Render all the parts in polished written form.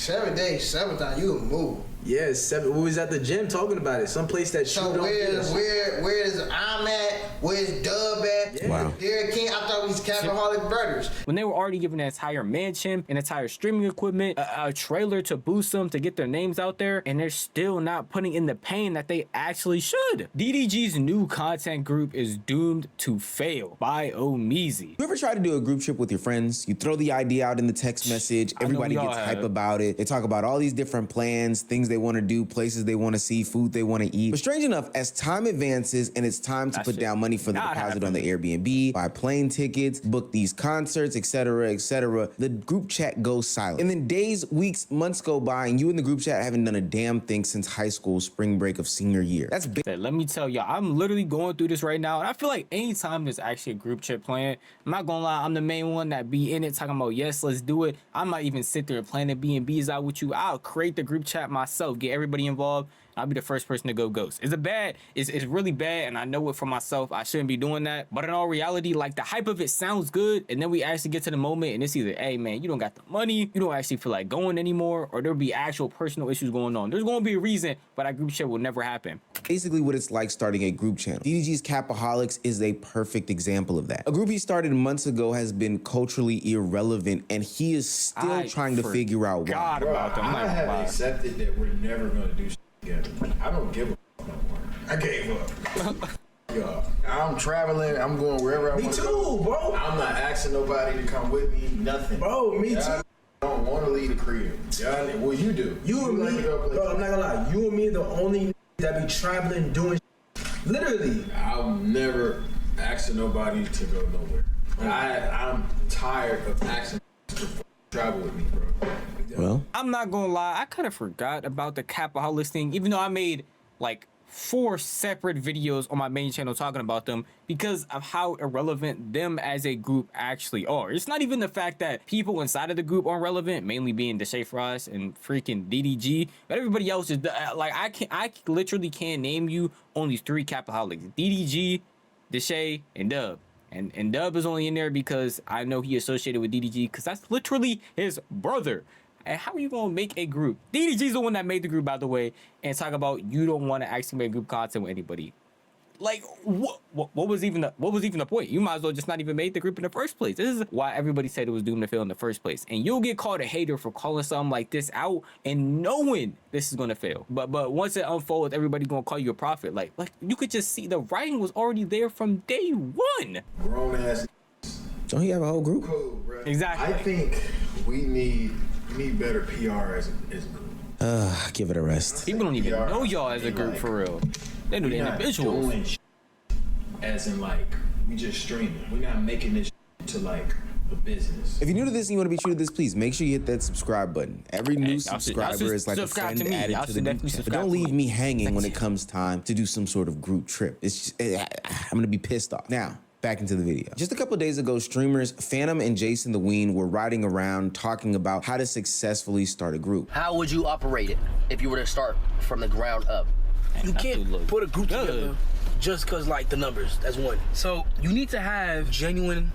7 days, 7 times, you can move. Yeah, 7. We was at the gym talking about it. Some place that so where's I'm at? Where's Dub at? Yeah. Wow. Derek King. I thought we was Capaholic brothers. When they were already given an entire mansion, an entire streaming equipment, a trailer to boost them to get their names out there, and they're still not putting in the pain that they actually should. DDG's new content group is doomed to fail by Omeezy. You ever try to do a group trip with your friends? You throw the idea out in the text message. Everybody gets hype about it. They talk about all these different plans, things they want to do, places they want to see, food they want to eat. But strange enough, as time advances and it's time to put down money for the deposit on the Airbnb, buy plane tickets, book these concerts, etc., etc., the group chat goes silent. And then days, weeks, months go by and you and the group chat haven't done a damn thing since high school spring break of senior year. That's big. Let me tell y'all, I'm literally going through this right now, and I feel like anytime there's actually a group chat plan, I'm not gonna lie, I'm the main one that be in it talking about, yes, let's do it. I might even sit there and plan the B&Bs out with you. I'll create the group chat myself, get everybody involved. I'll be the first person to go ghost. It's really bad, and I know it for myself. I shouldn't be doing that. But in all reality, like, the hype of it sounds good, and then we actually get to the moment, and it's either, hey man, you don't got the money, you don't actually feel like going anymore, or there'll be actual personal issues going on. There's gonna be a reason, but that group chat will never happen. Basically what it's like starting a group channel. DDG's Capaholics is a perfect example of that. A group he started months ago has been culturally irrelevant, and he is still trying to figure out why. I have accepted that we're never gonna do shit together. I don't give a fuck no more. I gave up. Yo, I'm traveling. I'm going wherever I want to go. Me too, bro. I'm not asking nobody to come with me. Nothing. Bro, me too. I don't want to leave the crib. Well, you do. You and me, bro, I'm not gonna lie. You and me are the only that be traveling, doing shit. Literally. I'll never ask nobody to go nowhere. I'm tired of asking to travel with me, bro. Well, I'm not gonna lie, I kind of forgot about the Capaholics thing, even though I made like 4 separate videos on my main channel talking about them because of how irrelevant them as a group actually are. It's not even the fact that people inside of the group are relevant, mainly being Deshae Frost and freaking DDG, but everybody else is like, I literally can't name you only 3 Capaholics: DDG, Deshae, and Dub. And Dub is only in there because I know he associated with DDG because that's literally his brother. And how are you gonna make a group? DDG's the one that made the group, by the way, and talk about you don't want to actually make group content with anybody. Like, what was even the point? You might as well just not even make the group in the first place. This is why everybody said it was doomed to fail in the first place. And you'll get called a hater for calling something like this out and knowing this is gonna fail. But once it unfolds, everybody's gonna call you a prophet. Like you could just see the writing was already there from day one. Grown ass. Don't he have a whole group? Cool, bro. Exactly. I think we need better PR as a group. Give it a rest. People don't even know y'all as a group, like, for real. They know the individuals. Doing as in, like, we just streaming. We're not making this to like a business. If you're new to this and you want to be true to this, please make sure you hit that subscribe button. Every new subscriber is like a friend added to the group chat. But don't leave me hanging when it comes time to do some sort of group trip. It's just, I'm gonna be pissed off. Now, back into the video. Just a couple days ago, streamers Phantom and Jason the Ween were riding around talking about how to successfully start a group. How would you operate it if you were to start from the ground up? You can't put a group together just because, like, the numbers. That's one. So you need to have genuine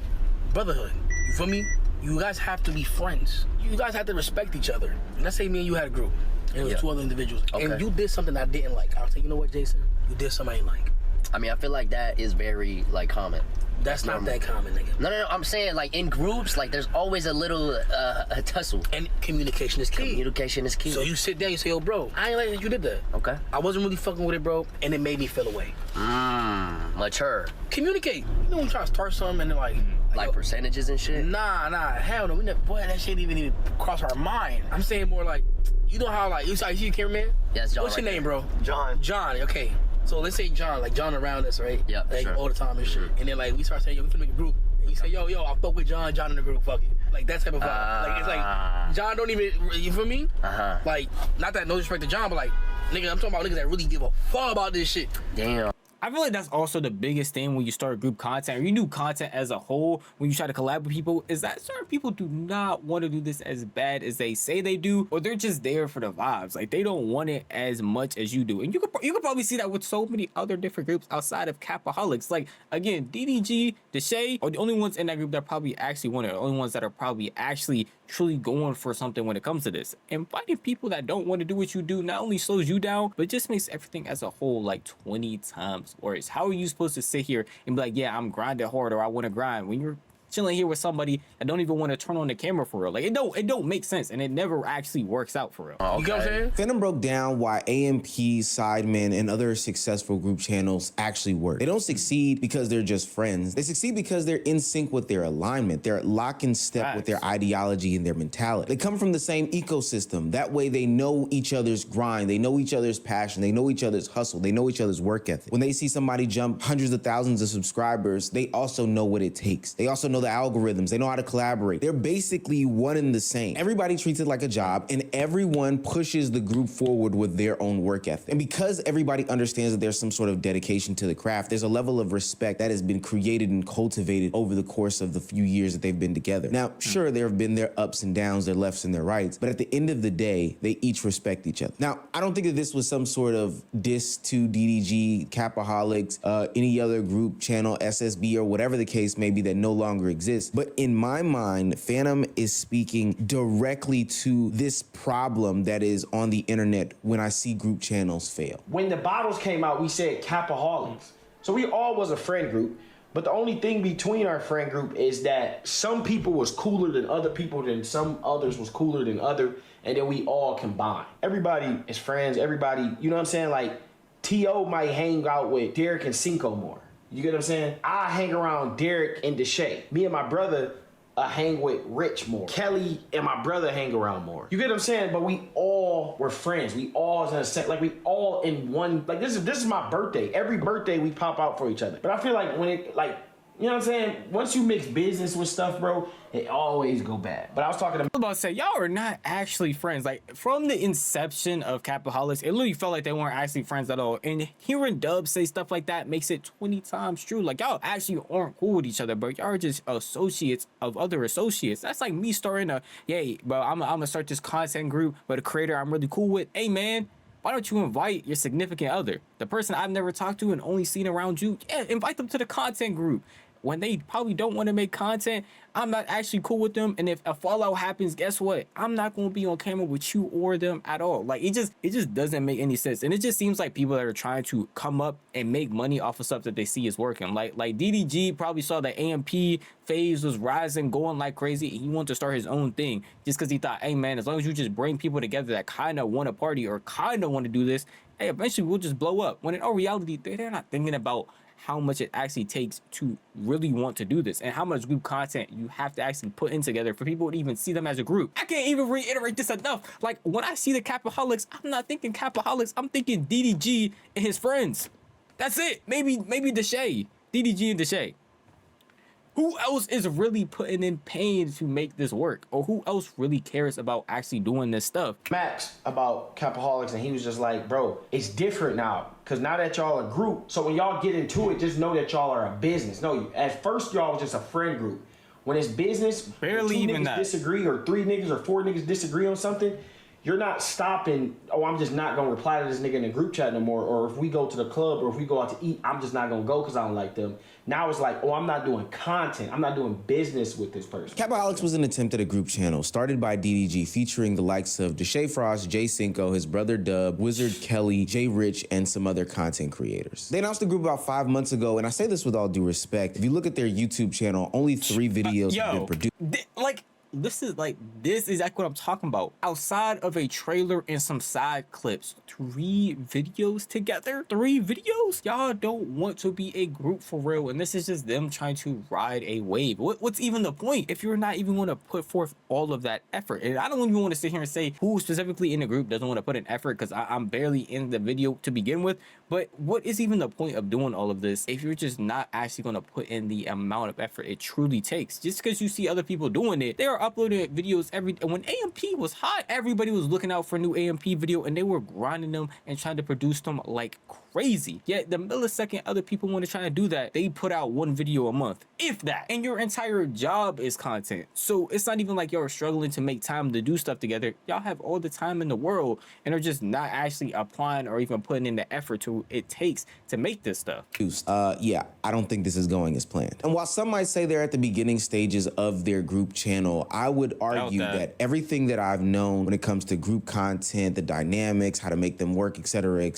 brotherhood. You feel me? You guys have to be friends. You guys have to respect each other. Let's say me and you had a group, and it was 2 other individuals, and you did something I didn't like. I'll say, you know what, Jason? You did something I didn't like. I mean, I feel like that is very, like, common. That's not that common, nigga. No, I'm saying, like, in groups, like, there's always a little a tussle. And communication is key. Communication is key. So you sit down, you say, yo, bro, I ain't like that you did that. Okay. I wasn't really fucking with it, bro, and it made me feel away. Mature. Communicate. You know when you try to start something and they're like percentages and shit? Nah, hell no. We never, boy, that shit didn't even cross our mind. I'm saying more like, you know how, like, you see the cameraman? Yes, John. What's your name, bro? John. John, okay. So let's say John, like John around us, right? Yeah, like sure. all the time and shit. And then like we start saying, yo, we finna make a group. And you say, yo, I fuck with John in the group, fuck it. Like that type of vibe. Like it's like John don't even, you feel me? Like, not that no disrespect to John, but like, nigga, I'm talking about niggas that really give a fuck about this shit. Damn. I feel like that's also the biggest thing when you start group content or you do content as a whole. When you try to collab with people, is that certain people do not want to do this as bad as they say they do, or they're just there for the vibes. Like they don't want it as much as you do, and you could probably see that with so many other different groups outside of Capaholics. Like again, DDG, Deshay are the only ones in that group that probably actually want it. The only ones that are probably actually truly going for something when it comes to this. And finding people that don't want to do what you do not only slows you down, but just makes everything as a whole like 20 times worse. How are you supposed to sit here and be like, yeah, I'm grinding hard or I want to grind when you're chilling here with somebody that don't even want to turn on the camera for real? Like it don't make sense, and it never actually works out for real. Okay. You get what I'm saying? Phantom broke down why AMP, Sidemen, and other successful group channels actually work. They don't succeed because they're just friends. They succeed because they're in sync with their alignment. They're lock in step with their ideology and their mentality. They come from the same ecosystem. That way they know each other's grind. They know each other's passion. They know each other's hustle. They know each other's work ethic. When they see somebody jump hundreds of thousands of subscribers, they also know what it takes. They also know the algorithms. They know how to collaborate. They're basically one and the same. Everybody treats it like a job, and everyone pushes the group forward with their own work ethic. And because everybody understands that there's some sort of dedication to the craft, there's a level of respect that has been created and cultivated over the course of the few years that they've been together. Now, sure, there have been their ups and downs, their lefts and their rights, but at the end of the day, they each respect each other. Now, I don't think that this was some sort of diss to DDG, Capaholics, any other group, channel, SSB, or whatever the case may be that no longer exists. But in my mind, Phantom is speaking directly to this problem that is on the internet when I see group channels fail. When the bottles came out, we said Capaholics. So we all was a friend group, but the only thing between our friend group is that some people was cooler than other people, then some others was cooler than other, and then we all combined. Everybody is friends, everybody, you know what I'm saying? Like, T.O. might hang out with Derek and Cinco more. You get what I'm saying? I hang around Derek and Deshay. Me and my brother hang with Rich more. Kelly and my brother hang around more. You get what I'm saying? But we all were friends. We all in a set, like we all in one. Like this is my birthday. Every birthday we pop out for each other. But I feel like when it you know what I'm saying? Once you mix business with stuff, bro, it always go bad. But I was talking to... I was about to say, y'all are not actually friends. Like, from the inception of Capaholics, it literally felt like they weren't actually friends at all. And hearing Dub say stuff like that makes it 20 times true. Like, y'all actually aren't cool with each other, but y'all are just associates of other associates. That's like me starting a, yay, bro, I'm gonna start this content group, but a creator I'm really cool with. Hey, man, why don't you invite your significant other? The person I've never talked to and only seen around you, yeah, invite them to the content group. When they probably don't want to make content, I'm not actually cool with them. And if a fallout happens, guess what? I'm not going to be on camera with you or them at all. Like, it just doesn't make any sense. And it just seems like people that are trying to come up and make money off of stuff that they see is working. Like DDG probably saw the AMP phase was rising, going like crazy. He wanted to start his own thing just because he thought, hey, man, as long as you just bring people together that kind of want to party or kind of want to do this, hey, eventually we'll just blow up. When in all reality, they're not thinking about how much it actually takes to really want to do this and how much group content you have to actually put in together for people to even see them as a group. I can't even reiterate this enough. Like, when I see the Capaholics, I'm not thinking Capaholics, I'm thinking DDG and his friends. That's it. Maybe Deshay. DDG and Deshay. Who else is really putting in pain to make this work? Or who else really cares about actually doing this stuff? Max about Capaholics, and he was just like, bro, it's different now. Because now that y'all a group, so when y'all get into it, just know that y'all are a business. No, at first y'all was just a friend group. When it's business, barely two even niggas that. disagree, or 3 niggas or 4 niggas disagree on something, you're not stopping, oh, I'm just not going to reply to this nigga in the group chat no more. Or if we go to the club or if we go out to eat, I'm just not going to go because I don't like them. Now it's like, oh, I'm not doing content. I'm not doing business with this person. Capaholics was an attempt at a group channel started by DDG featuring the likes of Deshay Frost, Jay Cinco, his brother Dub, Wizard Kelly, Jay Rich, and some other content creators. They announced the group about 5 months ago, and I say this with all due respect. If you look at their YouTube channel, only 3 videos have been produced. This is exactly what I'm talking about. Outside of a trailer and some side clips, 3 videos together? 3 videos? Y'all don't want to be a group for real, and this is just them trying to ride a wave. What's even the point if you're not even going to put forth all of that effort? And I don't even want to sit here and say who specifically in the group doesn't want to put in effort, because I'm barely in the video to begin with. But what is even the point of doing all of this if you're just not actually going to put in the amount of effort it truly takes? Just because you see other people doing it, there are were uploading videos every day. When AMP was hot, everybody was looking out for a new AMP video and they were grinding them and trying to produce them like crazy. Yet the millisecond other people want to try to do that, they put out one video a month, if that. And your entire job is content. So it's not even like y'all are struggling to make time to do stuff together. Y'all have all the time in the world and are just not actually applying or even putting in the effort it takes to make this stuff. Yeah, I don't think this is going as planned. And while some might say they're at the beginning stages of their group channel, I would argue that everything that I've known when it comes to group content, the dynamics, how to make them work, etc.,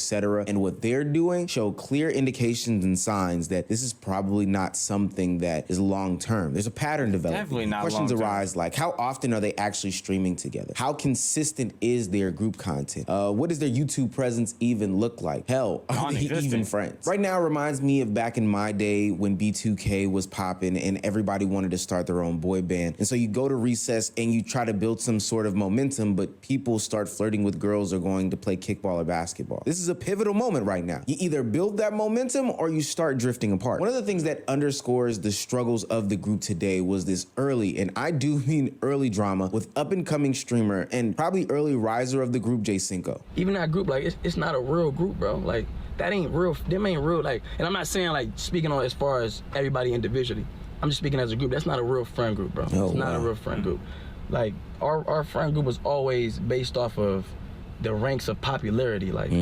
and what they're doing show clear indications and signs that this is probably not something that is long-term. There's a pattern developing. Definitely not Questions long-term. arise like, how often are they actually streaming together? How consistent is their group content? What does their YouTube presence even look like? Hell, are they even friends? Right now reminds me of back in my day when B2K was popping and everybody wanted to start their own boy band. And so you go to recess and you try to build some sort of momentum, but people start flirting with girls or going to play kickball or basketball. This is a pivotal moment right now. You either build that momentum or you start drifting apart. One of the things that underscores the struggles of the group today was this early, and I do mean early, drama with up-and-coming streamer and probably early riser of the group, J5. Even that group, like, it's not a real group, bro. Like, that ain't real. Them ain't real. Like, and I'm not saying, like, speaking on as far as everybody individually. I'm just speaking as a group. That's not a real friend group, bro. It's not a real friend group. Like, our friend group was always based off of the ranks of popularity. Like,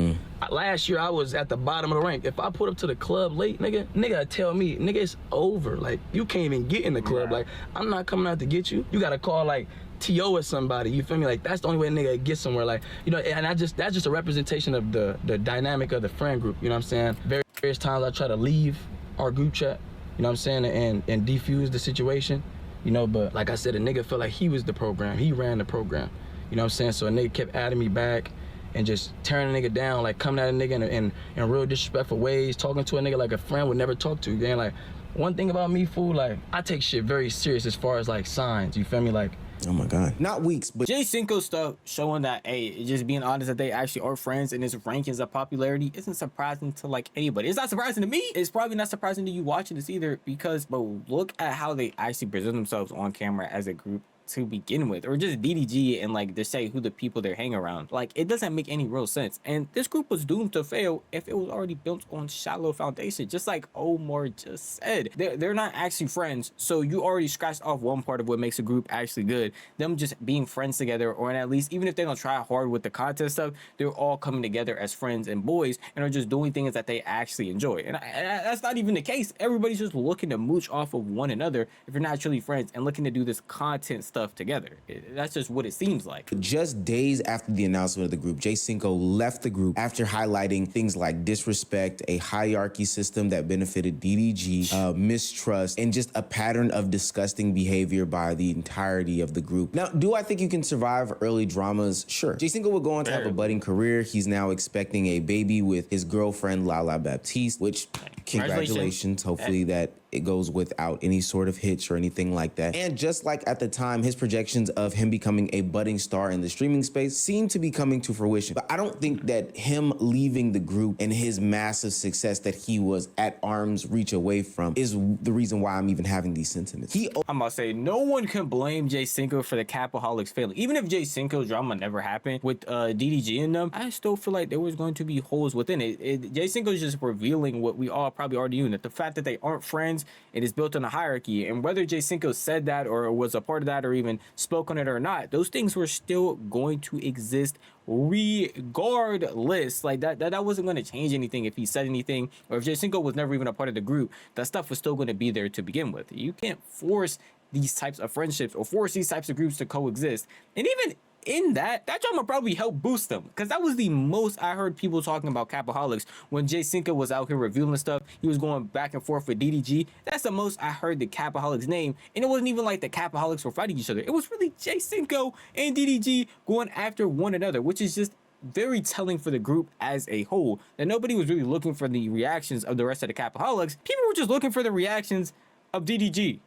last year I was at the bottom of the rank. If I put up to the club late, nigga tell me, nigga, it's over. Like, you can't even get in the club. Like, I'm not coming out to get you. You gotta call, like, T.O. or somebody, you feel me? Like, that's the only way a nigga gets somewhere. Like, you know, and that's just a representation of the dynamic of the friend group, you know what I'm saying? Various times I try to leave our group chat, you know what I'm saying, and defuse the situation, you know, but like I said, a nigga felt like he was the program. He ran the program, you know what I'm saying? So a nigga kept adding me back and just tearing a nigga down, like coming at a nigga in real disrespectful ways, talking to a nigga like a friend would never talk to. Then, like, one thing about me, fool, like, I take shit very serious as far as, like, signs, you feel me? Like, oh my God. Not weeks, but J5 stuff showing that, hey, just being honest that they actually are friends and his rankings of popularity isn't surprising to like anybody. It's not surprising to me. It's probably not surprising to you watching this either because, but look at how they actually present themselves on camera as a group to begin with, or just DDG and like to say who the people they're hanging around. Like, it doesn't make any real sense. And this group was doomed to fail if it was already built on shallow foundation, just like Omar just said. They're not actually friends, so you already scratched off one part of what makes a group actually good. Them just being friends together, or at least even if they don't try hard with the content stuff, they're all coming together as friends and boys and are just doing things that they actually enjoy. And that's not even the case. Everybody's just looking to mooch off of one another if you're not truly friends and looking to do this content stuff together. That's just what it seems like. Just days after the announcement of the group, J5 left the group after highlighting things like disrespect, a hierarchy system that benefited DDG, mistrust, and just a pattern of disgusting behavior by the entirety of the group. Now, do I think you can survive early dramas? Sure. J5 will go on to have a budding career. He's now expecting a baby with his girlfriend, Lala Baptiste, which, congratulations. Hopefully that it goes without any sort of hitch or anything like that. And just like at the time, his projections of him becoming a budding star in the streaming space seem to be coming to fruition. But I don't think that him leaving the group and his massive success that he was at arm's reach away from is the reason why I'm even having these sentiments. I'm about to say, no one can blame J5 for the Capaholics failing. Even if J5 drama never happened with DDG in them, I still feel like there was going to be holes within it. J5 is just revealing what we all probably already knew, that the fact that they aren't friends, it is built on a hierarchy. And whether J5 said that or was a part of that or even spoke on it or not, those things were still going to exist regardless. Like, that wasn't going to change anything if he said anything, or if J5 was never even a part of the group. That stuff was still going to be there to begin with. You can't force these types of friendships or force these types of groups to coexist. And even in that drama probably helped boost them, because that was the most I heard people talking about Capaholics when J5 was out here revealing stuff. He was going back and forth with DDG. That's the most I heard the Capaholics name, and it wasn't even like the Capaholics were fighting each other. It was really J5 and DDG going after one another, which is just very telling for the group as a whole, that nobody was really looking for the reactions of the rest of the Capaholics. People were just looking for the reactions of DDG.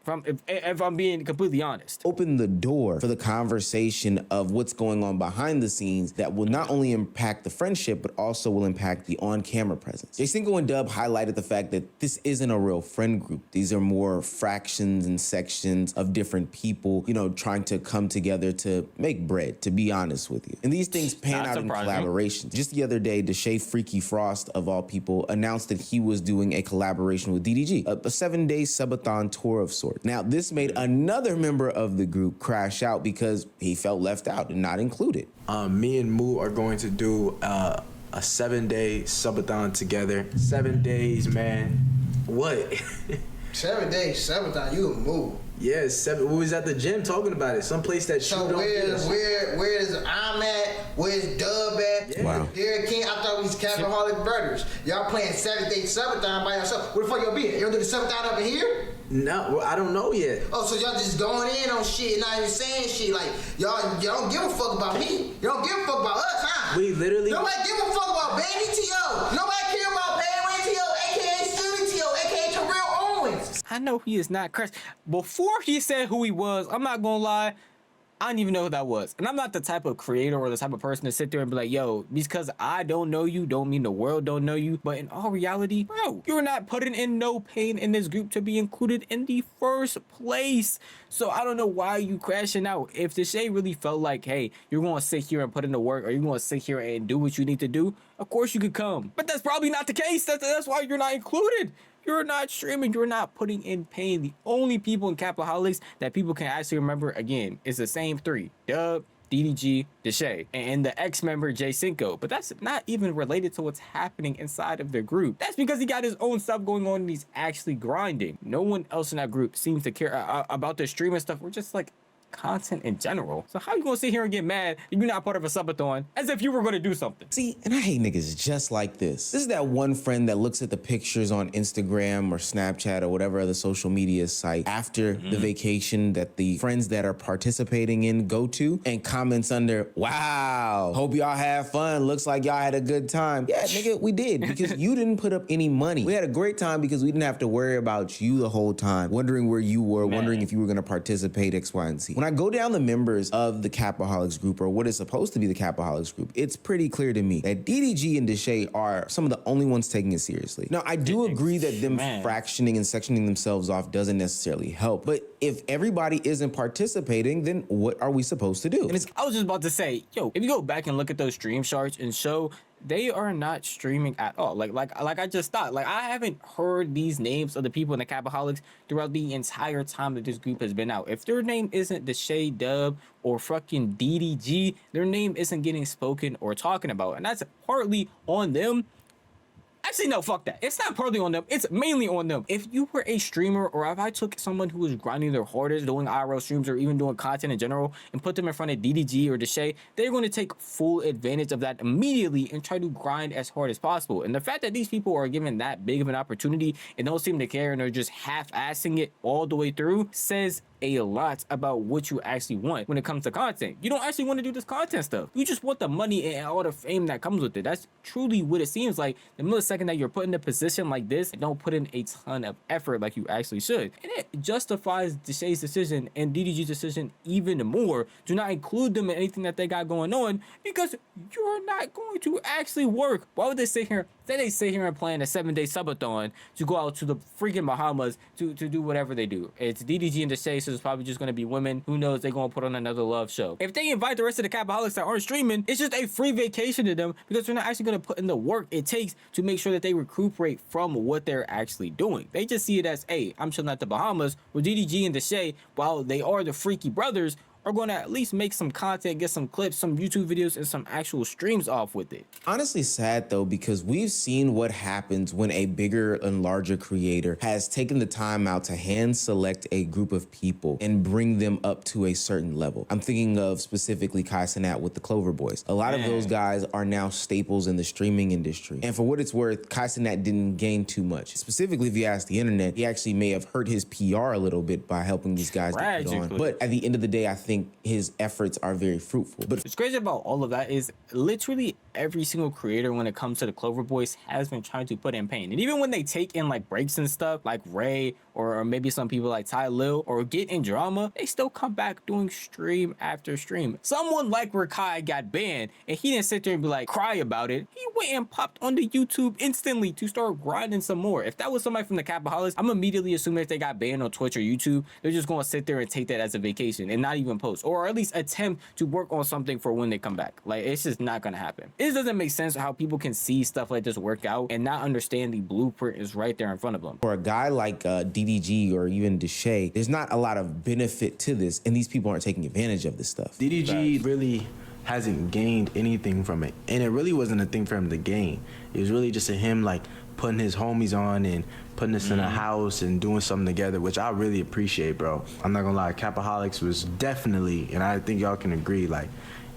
If I'm being completely honest. Open the door for the conversation of what's going on behind the scenes that will not only impact the friendship, but also will impact the on-camera presence. J5 and Dub highlighted the fact that this isn't a real friend group. These are more fractions and sections of different people, you know, trying to come together to make bread, to be honest with you. And these things pan out in collaborations. Just the other day, Deshae Freaky Frost, of all people, announced that he was doing a collaboration with DDG, a 7-day subathon tour of sorts. Now, this made another member of the group crash out because he felt left out and not included. Me and Moo are going to do a 7-day subathon together. 7 days, man. What? 7 days, subathon, you can move. Yeah, 7. We was at the gym talking about it. Someplace that so where's I'm at? Where's Dub at? Yeah. Wow. Derek King, I thought we was Capaholic brothers. Y'all playing 7-day subathon by yourself. Where the fuck y'all be at? You don't do the subathon up in here? No, well, I don't know yet. Oh, so y'all just going in on shit and not even saying shit. Like, y'all don't give a fuck about me. You don't give a fuck about us, huh? We literally... Nobody give a fuck about Baby T.O. Nobody care about Baby T.O., a.k.a. Student T.O., a.k.a. Terrell Owens. I know he is not Chris. Before he said who he was, I'm not gonna lie, I didn't even know who that was. And I'm not the type of creator or the type of person to sit there and be like, yo, because I don't know you, don't mean the world don't know you. But in all reality, bro, you're not putting in no pain in this group to be included in the first place. So I don't know why you crashing out. If Deshae really felt like, hey, you're going to sit here and put in the work, or you're going to sit here and do what you need to do, of course you could come. But that's probably not the case. That's why you're not included. You're not streaming. You're not putting in pain. The only people in Capaholics that people can actually remember, again, is the same 3. Dub, DDG, Deshae, and the ex-member J5. But that's not even related to what's happening inside of the group. That's because he got his own stuff going on and he's actually grinding. No one else in that group seems to care about the streaming stuff. We're just like content in general. So how you gonna sit here and get mad if you're not part of a subathon as if you were gonna do something? See, and I hate niggas just like this. This is that one friend that looks at the pictures on Instagram or Snapchat or whatever other social media site after the vacation that the friends that are participating in go to and comments under, wow, hope y'all have fun. Looks like y'all had a good time. Yeah, nigga, we did, because you didn't put up any money. We had a great time because we didn't have to worry about you the whole time, wondering where you were, wondering if you were gonna participate, X, Y, and Z. When I go down the members of the Capaholics group, or what is supposed to be the Capaholics group, it's pretty clear to me that DDG and Deshae are some of the only ones taking it seriously. Now, I do agree that them fractioning and sectioning themselves off doesn't necessarily help, but if everybody isn't participating, then what are we supposed to do? And I was just about to say, yo, if you go back and look at those stream charts and show, they are not streaming at all. Like I just thought. Like, I haven't heard these names of the people in the Capaholics throughout the entire time that this group has been out. If their name isn't Deshae, Dub, or fucking DDG, their name isn't getting spoken or talking about. And that's partly on them. Actually, no, fuck that. It's not partly on them. It's mainly on them. If you were a streamer, or if I took someone who was grinding their hardest, doing IRL streams, or even doing content in general, and put them in front of DDG or Deshae, they're going to take full advantage of that immediately and try to grind as hard as possible. And the fact that these people are given that big of an opportunity and don't seem to care and are just half-assing it all the way through says a lot about what you actually want when it comes to content. You don't actually want to do this content stuff. You just want the money and all the fame that comes with it. That's truly what it seems like. The millisecond that you're put in a position like this and don't put in a ton of effort like you actually should. And it justifies Deshae's decision and DDG's decision even more to not include them in anything that they got going on, because you're not going to actually work. Why would they sit here? Say they sit here and plan a 7-day subathon to go out to the freaking Bahamas to do whatever they do. It's DDG and Deshae, so it's probably just going to be women. Who knows? They're going to put on another love show. If they invite the rest of the Capaholics that aren't streaming, it's just a free vacation to them, because they're not actually going to put in the work it takes to make sure that they recuperate from what they're actually doing. They just see it as, hey, I'm chilling at the Bahamas with DDG and Deshae, while they are the freaky brothers, are going to at least make some content, get some clips, some YouTube videos, and some actual streams off with it. Honestly sad though, because we've seen what happens when a bigger and larger creator has taken the time out to hand select a group of people and bring them up to a certain level. I'm thinking of specifically Kai Cenat with the Clover Boys. A lot of those guys are now staples in the streaming industry. And for what it's worth, Kai Cenat didn't gain too much. Specifically, if you ask the internet, he actually may have hurt his PR a little bit by helping these guys get put on. But at the end of the day, I think his efforts are very fruitful. But what's crazy about all of that is literally every single creator when it comes to the Clover Boys has been trying to put in pain. And even when they take in like breaks and stuff like Ray or maybe some people like Ty Lil, or get in drama, they still come back doing stream after stream. Someone like Rakai got banned, and he didn't sit there and be like, cry about it. He went and popped onto YouTube instantly to start grinding some more. If that was somebody from the Capaholics, I'm immediately assuming if they got banned on Twitch or YouTube, they're just going to sit there and take that as a vacation and not even post, or at least attempt to work on something for when they come back. Like, it's just not going to happen. It doesn't make sense how people can see stuff like this work out and not understand the blueprint is right there in front of them. For a guy like DDG or even Deshae, there's not a lot of benefit to this, and these people aren't taking advantage of this stuff. DDG really hasn't gained anything from it, and it really wasn't a thing for him to gain. It was really just a him like putting his homies on and putting us in a house and doing something together, which I really appreciate, bro. I'm not gonna lie, Capaholics was definitely, and I think y'all can agree, like,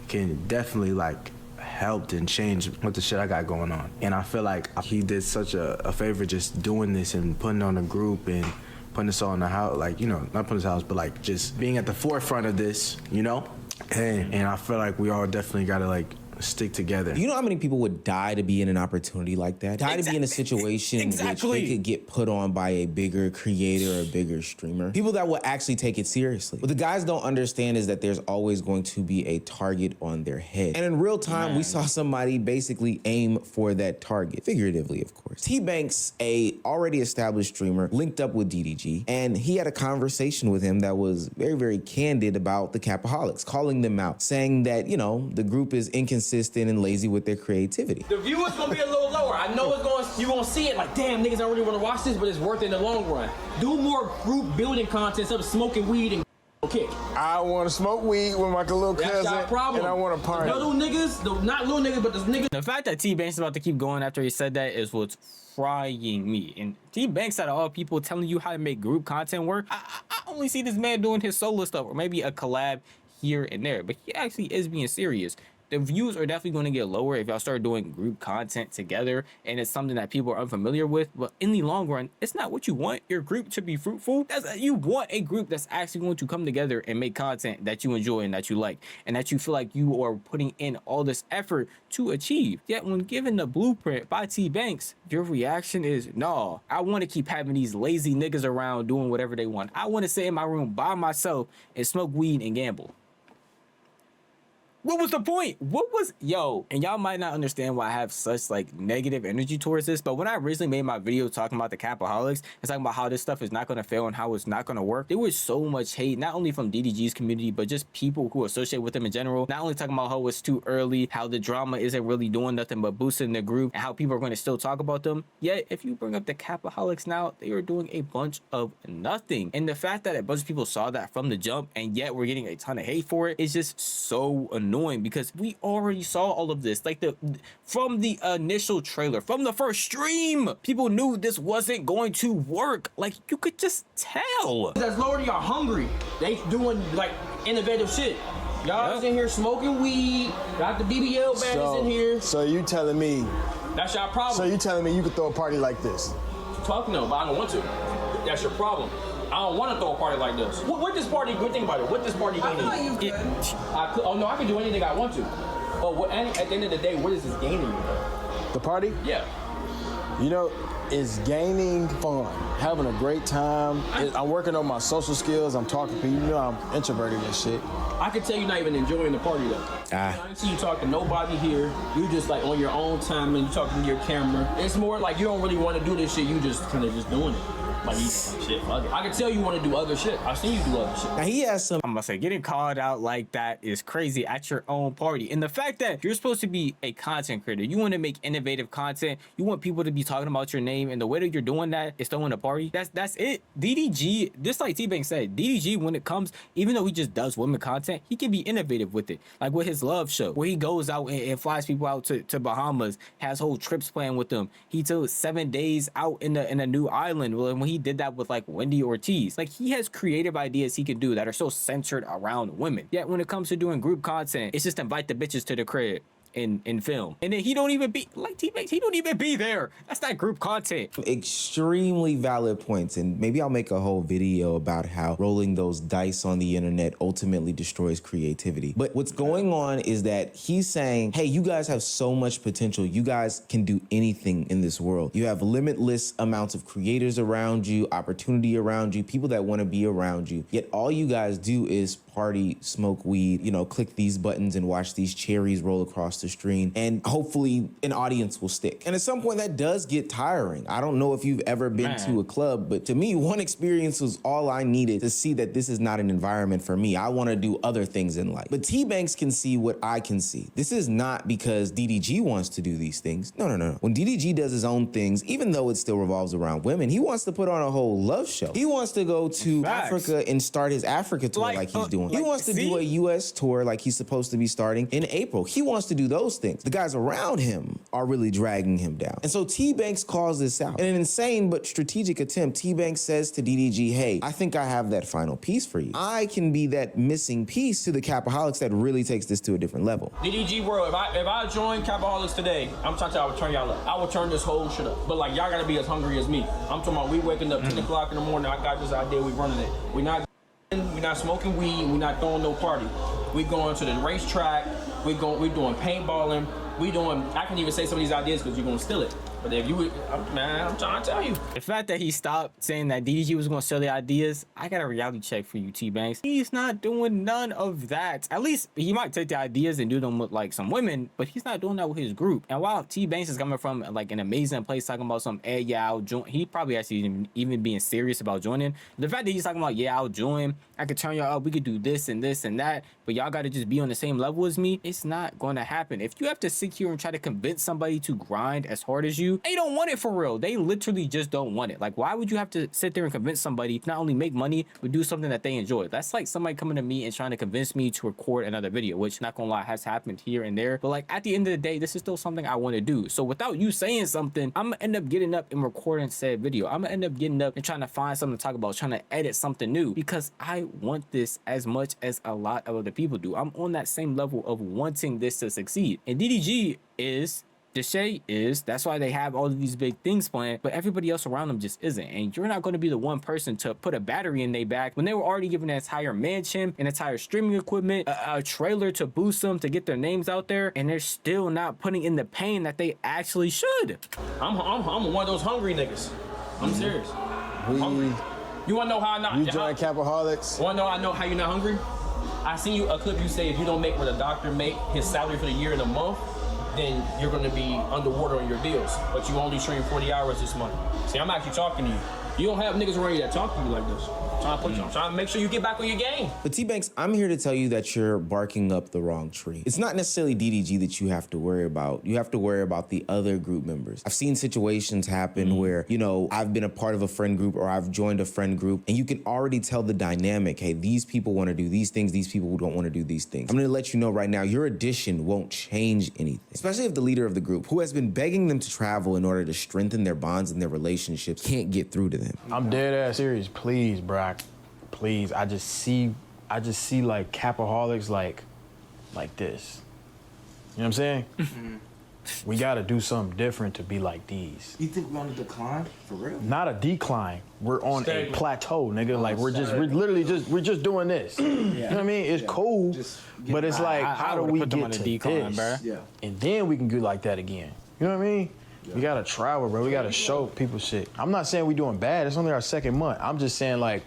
can definitely like helped and changed what the shit I got going on. And I feel like he did such a favor just doing this and putting on a group and putting us all in the house, like, you know, not putting us house, but like just being at the forefront of this, you know? And I feel like we all definitely gotta like stick together. You know how many people would die to be in an opportunity like that? Die to be in a situation in which they could get put on by a bigger creator or a bigger streamer. People that will actually take it seriously. What the guys don't understand is that there's always going to be a target on their head. And in real time, we saw somebody basically aim for that target, figuratively, of course. T-Banks, a already established streamer, linked up with DDG, and he had a conversation with him that was very, very candid about the Capaholics, calling them out, saying that, you know, the group is inconsistent and lazy with their creativity. The view is gonna be a little lower. I know it's going. You gonna see it like, damn, niggas don't really want to watch this, but it's worth it in the long run. Do more group building content instead of smoking weed and kick. I want to smoke weed with my little cousin, and I want to party. The little niggas, not little niggas, but the niggas. The fact that T-Banks is about to keep going after he said that is what's frying me. And T-Banks, out of all people telling you how to make group content work, I only see this man doing his solo stuff or maybe a collab here and there, but he actually is being serious. The views are definitely going to get lower if y'all start doing group content together and it's something that people are unfamiliar with, but in the long run, it's not what you want your group to be fruitful. You want a group that's actually going to come together and make content that you enjoy and that you like and that you feel like you are putting in all this effort to achieve. Yet when given the blueprint by T-Banks, your reaction is, no, I want to keep having these lazy niggas around doing whatever they want. I want to sit in my room by myself and smoke weed and gamble. What was the point? And y'all might not understand why I have such like negative energy towards this, but when I originally made my video talking about the Capaholics and talking about how this stuff is not going to fail and how it's not going to work, there was so much hate, not only from DDG's community, but just people who associate with them in general. Not only talking about how it's too early, how the drama isn't really doing nothing but boosting the group, and how people are going to still talk about them. Yet, if you bring up the Capaholics now, they are doing a bunch of nothing. And the fact that a bunch of people saw that from the jump, and yet we're getting a ton of hate for it, is just so annoying. Because we already saw all of this, like from the initial trailer, from the first stream, people knew this wasn't going to work. Like, you could just tell. That's lower, y'all hungry. They doing like innovative shit. Y'all is in here smoking weed. Got the BBL badges in here. So you telling me? That's y'all problem. So you telling me you could throw a party like this? Fuck no, but I don't want to. That's your problem. I don't want to throw a party like this. What this party? Good thing about it. What this party gaining? I feel like you could. Oh no, I can do anything I want to. But at the end of the day, what is this gaining you? The party? Yeah. You know, it's gaining fun, having a great time. I'm working on my social skills. I'm talking to people. You know, I'm introverted and shit. I can tell you're not even enjoying the party though. I don't see you talking to nobody here. You just like on your own time and you talking to your camera. It's more like you don't really want to do this shit. You just kind of just doing it. Like, shit, fuck it. I can tell you want to do other shit. I've seen you do other shit. Now he has some. I'm gonna say, getting called out like that is crazy at your own party. And the fact that you're supposed to be a content creator, you want to make innovative content, you want people to be talking about your name, and the way that you're doing that is throwing a party. That's it. DDG, just like T-Bank said, DDG, when it comes, even though he just does women content, he can be innovative with it. Like with his love show, where he goes out and flies people out to Bahamas, has whole trips planned with them. He took 7 days out in a new island. Well, when he did that with like Wendy Ortiz, like he has creative ideas he can do that are so centered around women. Yet when it comes to doing group content, it's just invite the bitches to the crib. in film. And then he don't even be like T-Banks, he don't even be there. That's not group content. Extremely valid points, and maybe I'll make a whole video about how rolling those dice on the internet ultimately destroys creativity. But what's going on is that he's saying, hey, you guys have so much potential. You guys can do anything in this world. You have limitless amounts of creators around you, opportunity around you, people that want to be around you. Yet all you guys do is party, smoke weed, you know, click these buttons and watch these cherries roll across the screen, and hopefully an audience will stick. And at some point that does get tiring. I don't know if you've ever been to a club, but to me, one experience was all I needed to see that this is not an environment for me. I want to do other things in life. But T-Banks can see what I can see. This is not because DDG wants to do these things. No. When DDG does his own things, even though it still revolves around women, he wants to put on a whole love show. He wants to go to Africa and start his Africa tour like he's doing. He wants to do a US tour like he's supposed to be starting in April. He wants to do those things. The guys around him are really dragging him down. And so T-Banks calls this out. In an insane but strategic attempt, T-Banks says to DDG, hey, I think I have that final piece for you. I can be that missing piece to the Capaholics that really takes this to a different level. DDG world, if I join Capaholics today, I'm talking about I would turn y'all up. I would turn this whole shit up. But like y'all gotta be as hungry as me. I'm talking about we waking up 10 o'clock in the morning, I got this idea, we running it. We're not smoking weed, we're not throwing no party. We going to the racetrack, we doing paintballing, I can even say some of these ideas because you're gonna steal it. But if you would, man, I'm trying to tell you. The fact that he stopped saying that DDG was going to sell the ideas, I got a reality check for you, T-Banks. He's not doing none of that. At least he might take the ideas and do them with like some women, but he's not doing that with his group. And while T-Banks is coming from like an amazing place talking about some, hey, yeah, I'll join. He probably actually even being serious about joining. The fact that he's talking about, yeah, I'll join. I could turn y'all up. We could do this and this and that. But y'all got to just be on the same level as me. It's not going to happen. If you have to sit here and try to convince somebody to grind as hard as you, they don't want it for real. They literally just don't want it. Like, why would you have to sit there and convince somebody to not only make money, but do something that they enjoy? That's like somebody coming to me and trying to convince me to record another video, which, not gonna lie, has happened here and there. But like, at the end of the day, this is still something I want to do. So without you saying something, I'm gonna end up getting up and recording said video. I'm gonna end up getting up and trying to find something to talk about, trying to edit something new, because I want this as much as a lot of other people do. I'm on that same level of wanting this to succeed. And DDG is, Deshae is, that's why they have all of these big things planned, but everybody else around them just isn't. And you're not going to be the one person to put a battery in their back when they were already given an entire mansion, an entire streaming equipment, a trailer to boost them, to get their names out there, and they're still not putting in the pain that they actually should. I'm one of those hungry niggas. I'm serious. I'm hungry. You want to know how I know? You join Capaholics? Want to know how you're not hungry? I seen you a clip you say if you don't make what a doctor make his salary for the year in a month, then you're going to be underwater on your bills. But you only stream 40 hours this month. See, I'm actually talking to you. You don't have niggas around you that talk to you like this. I'm trying to make sure you get back on your game. But T-Banks, I'm here to tell you that you're barking up the wrong tree. It's not necessarily DDG that you have to worry about. You have to worry about the other group members. I've seen situations happen where, you know, I've been a part of a friend group or I've joined a friend group, and you can already tell the dynamic. Hey, these people want to do these things. These people don't want to do these things. I'm going to let you know right now, your addition won't change anything, especially if the leader of the group, who has been begging them to travel in order to strengthen their bonds and their relationships, can't get through to them. I'm dead ass serious. Please, Brock. Please. I just see like Capaholics like this. You know what I'm saying? We gotta do something different to be like these. You think we're on a decline? For real? Not a decline. We're on a plateau, nigga. Like we're just doing this. You know what I mean? It's cool, but it's like, how do we get to decline, this? Yeah. And then we can get like that again. You know what I mean? Yeah. We gotta travel, bro. We gotta show people shit. I'm not saying we doing bad. It's only our second month. I'm just saying, like,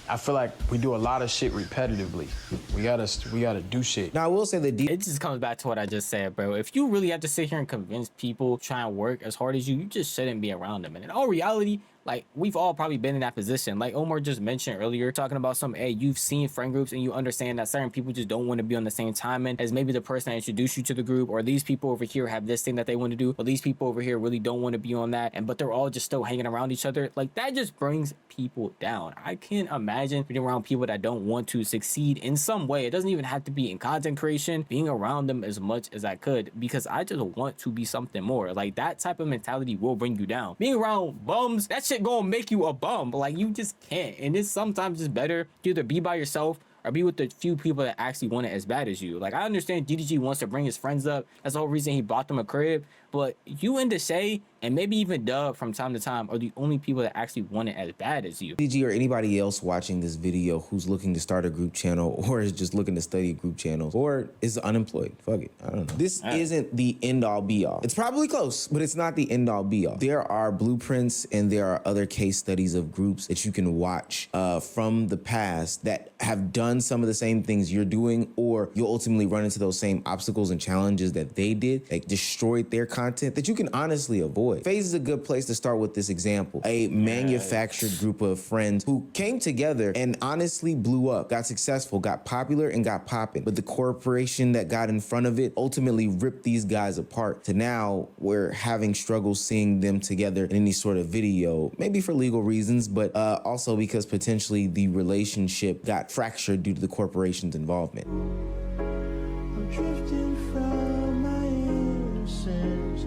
I feel like we do a lot of shit repetitively. We gotta do shit. Now I will say that it just comes back to what I just said, bro. If you really have to sit here and convince people try and work as hard as you just shouldn't be around them. And in all reality, like, we've all probably been in that position. Like Omar just mentioned earlier, talking about some, hey, you've seen friend groups and you understand that certain people just don't want to be on the same timing as maybe the person that introduced you to the group, or these people over here have this thing that they want to do, or these people over here really don't want to be on that, but they're all just still hanging around each other. Like, that just brings people down. I can't imagine being around people that don't want to succeed in some way. It doesn't even have to be in content creation, being around them as much as I could, because I just want to be something more. Like, that type of mentality will bring you down. Being around bums, that shit gonna make you a bum. Like, you just can't. And it's sometimes just better to either be by yourself or be with the few people that actually want it as bad as you. Like, I understand DDG wants to bring his friends up. That's the whole reason he bought them a crib. But you and Deshae, and maybe even Dub from time to time, are the only people that actually want it as bad as you. DDG or anybody else watching this video who's looking to start a group channel or is just looking to study group channels or is unemployed. Fuck it. I don't know. This isn't the end all be all. It's probably close, but it's not the end all be all. There are blueprints and there are other case studies of groups that you can watch from the past that have done some of the same things you're doing, or you'll ultimately run into those same obstacles and challenges that they did, like destroyed their content, that you can honestly avoid. FaZe is a good place to start with this example. A manufactured group of friends who came together and honestly blew up, got successful, got popular, and got popping. But the corporation that got in front of it ultimately ripped these guys apart. To now, we're having struggles seeing them together in any sort of video, maybe for legal reasons, but also because potentially the relationship got fractured due to the corporation's involvement.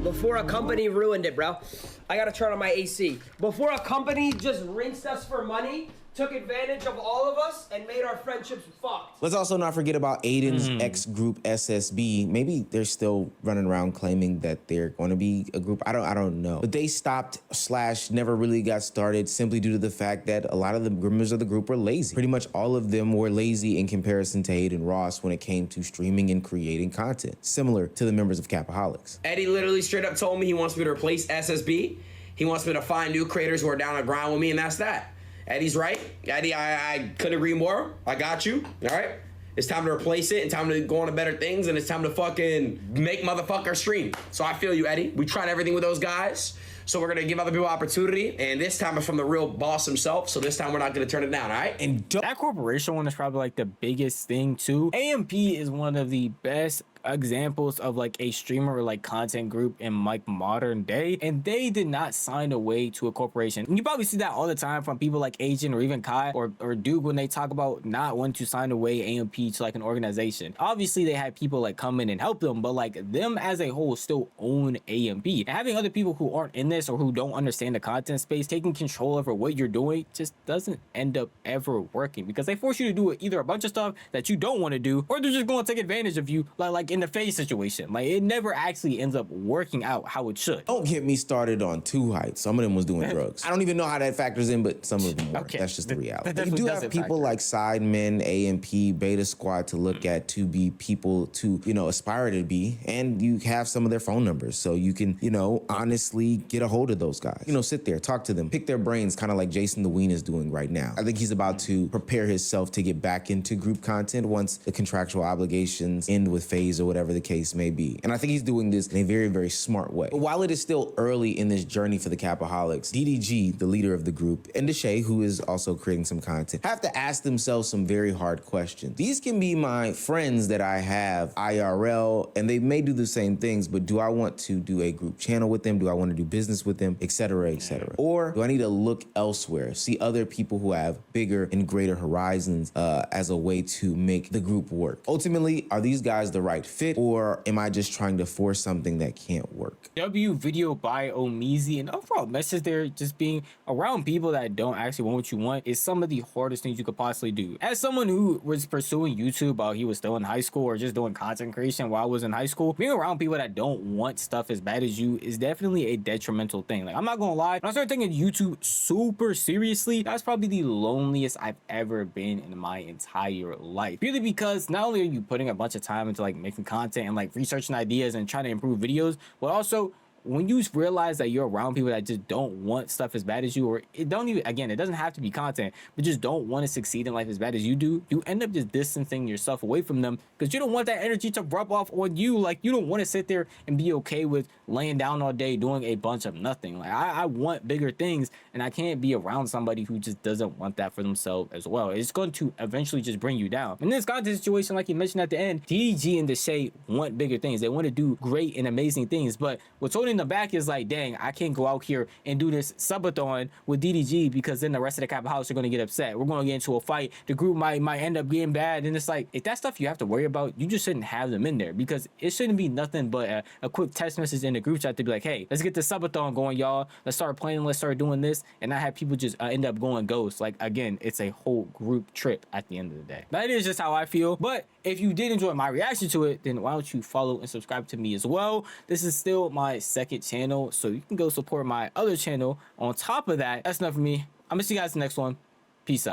Before a company ruined it, bro. I gotta turn on my AC. Before a company just rinsed us for money, took advantage of all of us, and made our friendships fucked. Let's also not forget about Aiden's ex-group SSB. Maybe they're still running around claiming that they're going to be a group. I don't know. But they stopped / never really got started simply due to the fact that a lot of the members of the group were lazy. Pretty much all of them were lazy in comparison to Aiden Ross when it came to streaming and creating content, similar to the members of Capaholics. Eddie literally straight up told me he wants me to replace SSB. He wants me to find new creators who are down on the grind with me, and that's that. Eddie's right. Eddie, I couldn't agree more. I got you. All right? It's time to replace it and time to go on to better things, and it's time to fucking make motherfucker stream. So I feel you, Eddie. We tried everything with those guys, so we're gonna give other people opportunity, and this time it's from the real boss himself, so this time we're not gonna turn it down, all right? And that corporation one is probably like the biggest thing too. AMP is one of the best examples of like a streamer or like content group in like modern day, and they did not sign away to a corporation. And you probably see that all the time from people like Agent or even Kai or Duke when they talk about not wanting to sign away AMP to like an organization. Obviously they had people like come in and help them, but like them as a whole still own AMP. And having other people who aren't in this or who don't understand the content space taking control over what you're doing just doesn't end up ever working, because they force you to do either a bunch of stuff that you don't want to do, or they're just going to take advantage of you, like in the FaZe situation. Like, it never actually ends up working out how it should. Don't get me started on 2 Hype. Some of them was doing drugs. I don't even know how that factors in, but some of them were. Okay. That's just the reality. You do have people like Sidemen, AMP, Beta Squad to look at, to be people to, you know, aspire to be, and you have some of their phone numbers, so you can, you know, honestly get a hold of those guys. You know, sit there, talk to them, pick their brains, kind of like Jason the Ween is doing right now. I think he's about to prepare himself to get back into group content once the contractual obligations end with FaZe or whatever the case may be. And I think he's doing this in a very, very smart way. But while it is still early in this journey for the Capaholics, DDG, the leader of the group, and Deshae, who is also creating some content, have to ask themselves some very hard questions. These can be my friends that I have IRL, and they may do the same things, but do I want to do a group channel with them? Do I want to do business with them, etc., etc.? Or do I need to look elsewhere, see other people who have bigger and greater horizons as a way to make the group work? Ultimately, are these guys the right fit, or am I just trying to force something that can't work? W video by Omizi, and overall message there, just being around people that don't actually want what you want is some of the hardest things you could possibly do. As someone who was pursuing YouTube while he was still in high school, or just doing content creation while I was in high school, being around people that don't want stuff as bad as you is definitely a detrimental thing. Like, I'm not gonna lie, when I started taking YouTube super seriously, that's probably the loneliest I've ever been in my entire life. Purely because not only are you putting a bunch of time into like making content and like researching ideas and trying to improve videos, but also when you realize that you're around people that just don't want stuff as bad as you, or it don't even, again, it doesn't have to be content, but just don't want to succeed in life as bad as you do, you end up just distancing yourself away from them because you don't want that energy to rub off on you. Like, you don't want to sit there and be okay with laying down all day doing a bunch of nothing. Like, I want bigger things, and I can't be around somebody who just doesn't want that for themselves as well. It's going to eventually just bring you down. In this content situation, like you mentioned at the end, DDG and Deshae want bigger things. They want to do great and amazing things, but what's holding in the back is like, dang, I can't go out here and do this subathon with DDG because then the rest of the Capaholics are going to get upset. We're going to get into a fight. The group might end up getting bad. And it's like, if that stuff you have to worry about, you just shouldn't have them in there, because it shouldn't be nothing but a quick text message in the group chat to be like, hey, let's get the subathon going, y'all. Let's start playing. Let's start doing this. And not have people just end up going ghost. Like, again, it's a whole group trip at the end of the day. That is just how I feel. But if you did enjoy my reaction to it, then why don't you follow and subscribe to me as well? This is still my second channel, so you can go support my other channel on top of that. That's enough for me. I'm gonna see you guys in the next one. Peace out.